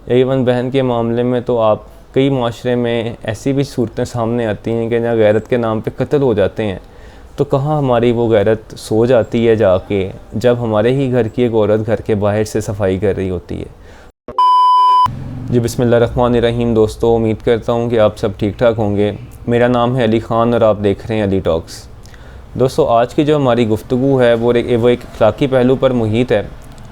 या इवन बहन के मामले में तो आप कई माशरे में ऐसी भी सूरतें सामने आती हैं कि जहाँ गैरत के नाम पे कत्ल हो जाते हैं। तो कहाँ हमारी वो गैरत सो जाती है जाके, जब हमारे ही घर की एक औरत घर के बाहर से सफाई कर रही होती है। जी बिस्मिल्लाहिर्रहमानिर्रहीम दोस्तों, उम्मीद करता हूँ कि आप सब ठीक ठाक होंगे। मेरा नाम है अली ख़ान और आप देख रहे हैं अली टॉक्स। दोस्तों, आज की जो हमारी गुफ्तगू है वो एक अखलाकी पहलू पर मुहित है।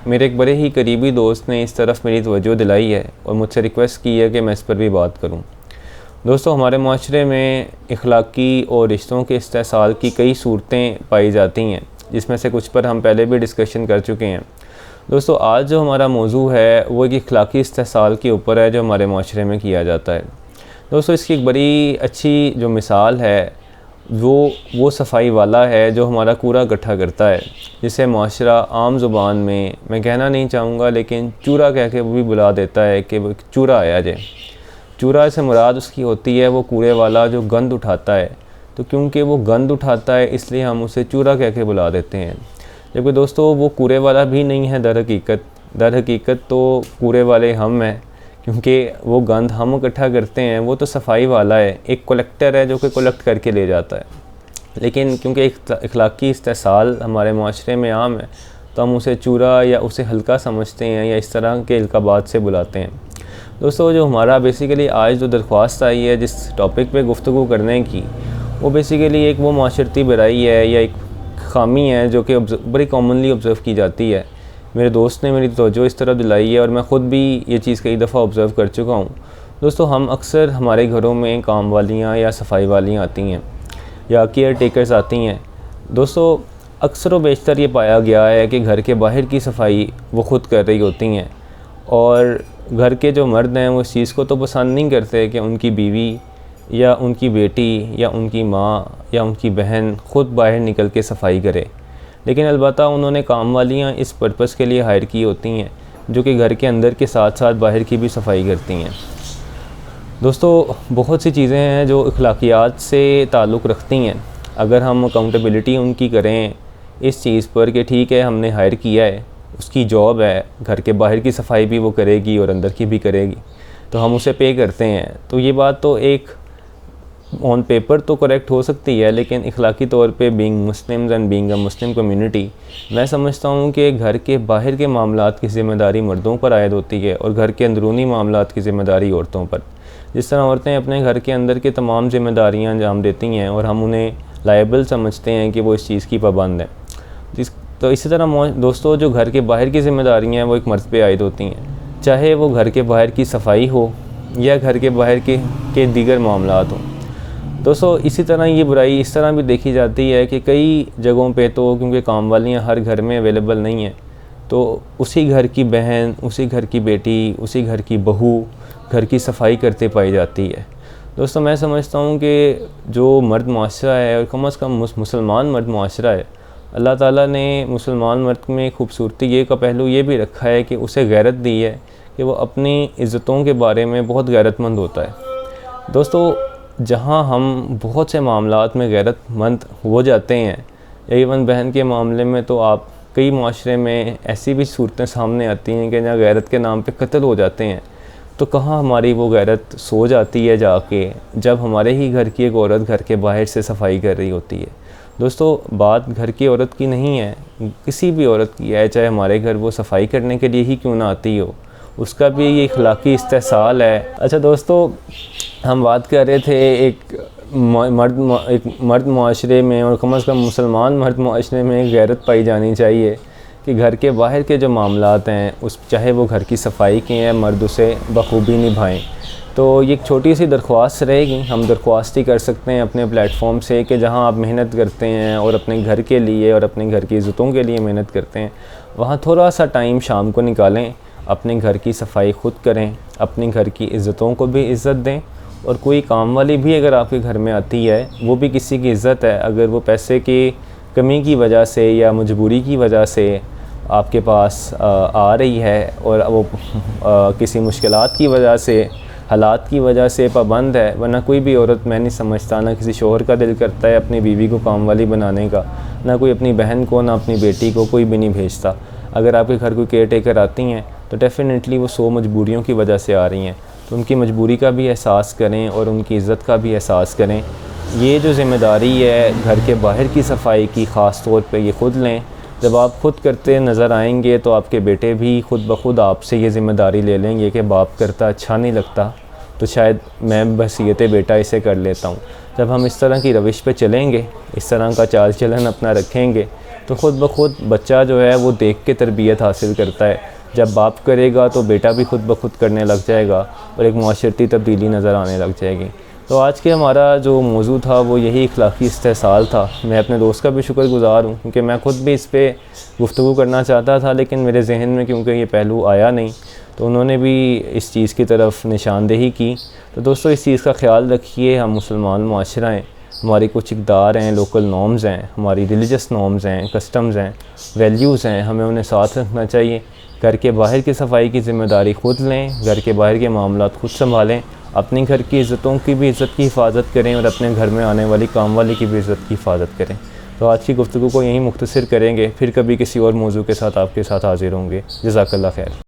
मेरे एक बड़े ही करीबी दोस्त ने इस तरफ मेरी तवज्जो दिलाई है और मुझसे रिक्वेस्ट की है कि मैं इस पर भी बात करूं। दोस्तों, हमारे माशरे में अखलाकी और रिश्तों के इस्तेहसाल की कई सूरतें पाई जाती हैं, जिसमें से कुछ पर हम पहले भी डिस्कशन कर चुके हैं। दोस्तों, आज जो हमारा मौजू है वो एक अखलाकी इस्तेहसाल के ऊपर है जो हमारे माशरे में किया जाता है। दोस्तों, इसकी एक बड़ी अच्छी जो मिसाल है वो सफाई वाला है जो हमारा कूड़ा इकट्ठा करता है, जिसे माशरा आम ज़ुबान में मैं कहना नहीं चाहूँगा लेकिन चूरा कह के वो भी बुला देता है कि वो चूरा आया जाए। चूरा से मुराद उसकी होती है वो कूड़े वाला जो गंद उठाता है। तो क्योंकि वो गंद उठाता है इसलिए हम उसे चूरा कह के बुला देते हैं। जबकि दोस्तों वो कूड़े वाला भी नहीं है, दर हकीकत तो कूड़े वाले हम हैं, क्योंकि वो गंद हम इकट्ठा करते हैं। वो तो सफाई वाला है, एक कलेक्टर है जो कि कलेक्ट करके ले जाता है। लेकिन क्योंकि एक अखलाकी इस्तेहसाल हमारे माशरे में आम है तो हम उसे चूरा या उसे हल्का समझते हैं या इस तरह के इल्काबात से बुलाते हैं। दोस्तों, जो हमारा बेसिकली आज जो दरख्वास्त आई है जिस टॉपिक पे गुफ्तगू करने की, वो बेसिकली एक वो माशरती बुराई है या एक ख़ामी है जो कि बड़ी कॉमनली ऑब्ज़र्व की जाती है। मेरे दोस्त ने मेरी तवज्जो इस तरह दिलाई है और मैं ख़ुद भी ये चीज़ कई दफ़ा ऑब्ज़र्व कर चुका हूँ। दोस्तों, हम अक्सर हमारे घरों में काम वालियाँ या सफाई वालियाँ आती हैं या केयर टेकर्स आती हैं। दोस्तों, अक्सर व बेशतर ये पाया गया है कि घर के बाहर की सफाई वो ख़ुद कर रही होती हैं और घर के जो मर्द हैं वो इस चीज़ को तो पसंद नहीं करते कि उनकी बीवी या उनकी बेटी या उनकी माँ या उनकी बहन ख़ुद बाहर निकल के सफाई करे। लेकिन अलबत्ता उन्होंने काम वालियाँ इस पर्पज़ के लिए हायर की होती हैं जो कि घर के अंदर के साथ साथ बाहर की भी सफाई करती हैं। दोस्तों, बहुत सी चीज़ें हैं जो अखलाकियात से ताल्लुक़ रखती हैं। अगर हम अकाउंटेबिलिटी उनकी करें इस चीज़ पर कि ठीक है हमने हायर किया है, उसकी जॉब है, घर के बाहर की सफाई भी वो करेगी और अंदर की भी करेगी, तो हम उसे पे करते हैं। तो ये बात तो एक ऑन पेपर तो करेक्ट हो सकती है, लेकिन अखलाकी तौर पे being Muslims and being a Muslim community, मैं समझता हूँ कि घर के बाहर के मामलात की ज़िम्मेदारी मर्दों पर आयद होती है और घर के अंदरूनी मामलात की ज़िम्मेदारी औरतों पर। जिस तरह औरतें अपने घर के अंदर के तमाम ज़िम्मेदारियाँ अंजाम देती हैं और हम उन्हें लायबल समझते हैं कि वो इस चीज़ की पाबंद है। तो इसी तरह दोस्तों, जो घर के बाहर की ज़िम्मेदारियाँ हैं वो एक मर्द पे आयद होती हैं, चाहे वो घर के बाहर की सफाई हो या घर के बाहर के दीगर मामलात हों। दोस्तों, इसी तरह ये बुराई इस तरह भी देखी जाती है कि कई जगहों पे तो क्योंकि काम वालियाँ हर घर में अवेलेबल नहीं हैं, तो उसी घर की बहन, उसी घर की बेटी, उसी घर की बहू घर की सफाई करते पाई जाती है। दोस्तों, मैं समझता हूँ कि जो मर्द माशरा है और कम से कम मुसलमान मर्द माशरा है, अल्लाह ताला ने मुसलमान मर्द में खूबसूरती ये का पहलू ये भी रखा है कि उसे गैरत दी है कि वो अपनी इज़्ज़तों के बारे में बहुत गैरतमंद होता है। दोस्तों, जहाँ हम बहुत से मामलात में गैरतमंद हो जाते हैं या इवन बहन के मामले में तो आप कई माशरे में ऐसी भी सूरतें सामने आती हैं कि जहाँ गैरत के नाम पे कत्ल हो जाते हैं। तो कहाँ हमारी वो गैरत सो जाती है जाके, जब हमारे ही घर की एक औरत घर के बाहर से सफाई कर रही होती है। दोस्तों, बात घर की औरत की नहीं है, किसी भी औरत की है, चाहे हमारे घर वो सफाई करने के लिए ही क्यों ना आती हो, उसका भी ये अखलाकी इस्तेहसाल है। अच्छा दोस्तों, हम बात कर रहे थे एक मर्द माशरे में और कम से कम मुसलमान मर्द माशरे में गैरत पाई जानी चाहिए कि घर के बाहर के जो मामलात हैं उस चाहे वो घर की सफाई के हैं, मर्द उसे बखूबी निभाएं। तो ये एक छोटी सी दरख्वास्त रहेगी, हम दरख्वास्त ही कर सकते हैं अपने प्लेटफॉर्म से कि जहां आप मेहनत करते हैं और अपने घर के लिए और अपने घर की इज़्ज़तों के लिए मेहनत करते हैं, वहाँ थोड़ा सा टाइम शाम को निकालें, अपने घर की सफाई ख़ुद करें, अपने घर की इज़्ज़तों को भी इज़्ज़त दें। और कोई काम वाली भी अगर आपके घर में आती है, वो भी किसी की इज़्ज़त है। अगर वो पैसे की कमी की वजह से या मजबूरी की वजह से आपके पास आ रही है और वो किसी मुश्किलात की वजह से, हालात की वजह से पाबंद है, वरना कोई भी औरत, मैं नहीं समझता, ना किसी शोहर का दिल करता है अपनी बीवी को काम वाली बनाने का, ना कोई अपनी बहन को, ना अपनी बेटी को, कोई भी नहीं भेजता। अगर आपके घर कोई केयर टेकर आती हैं तो डेफ़िनेटली वो 100 मजबूरियों की वजह से आ रही हैं। तो उनकी मजबूरी का भी एहसास करें और उनकी इज़्ज़त का भी एहसास करें। ये जो ज़िम्मेदारी है घर के बाहर की सफाई की ख़ास तौर पे ये ख़ुद लें। जब आप ख़ुद करते नज़र आएंगे तो आपके बेटे भी ख़ुद ब खुद आपसे ये ज़िम्मेदारी ले लेंगे कि बाप करता अच्छा नहीं लगता, तो शायद मैं बसीयत बेटा इसे कर लेता हूँ। जब हम इस तरह की रविश पे चलेंगे, इस तरह का चाल चलन अपना रखेंगे, तो ख़ुद ब खुद बच्चा जो है वो देख के तरबियत हासिल करता है। जब बाप करेगा तो बेटा भी ख़ुद ब खुद करने लग जाएगा और एक माशरती तब्दीली नज़र आने लग जाएगी। तो आज के हमारा जो मौजू था वो यही इखलाकी इस्तेहसाल था। मैं अपने दोस्त का भी शुक्रगुज़ार हूँ क्योंकि मैं ख़ुद भी इस पे गुफ्तगू करना चाहता था, लेकिन मेरे जहन में क्योंकि ये पहलू आया नहीं, तो उन्होंने भी इस चीज़ की तरफ निशानदेही की। तो दोस्तों, इस चीज़ का ख्याल रखिए। हम मुसलमान माशरा हैं, हमारी कुछ इक़दार हैं, लोकल नॉर्म्स हैं, हमारी रिलीजियस नॉर्म्स हैं, कस्टम्स हैं, वैल्यूज़ हैं, हमें उन्हें साथ रखना चाहिए। घर के बाहर की सफाई की ज़िम्मेदारी ख़ुद लें, घर के बाहर के मामलात ख़ुद संभालें, अपने घर की इज़्ज़तों की भी इज़्ज़त की हिफाजत करें और अपने घर में आने वाली काम वाली की भी इज़्ज़त की हिफाजत करें। तो आज की गुफ्तगू को यहीं मुख्तसर करेंगे, फिर कभी किसी और मौजू के साथ आपके साथ हाज़िर होंगे। जज़ाकल्लाह खैर।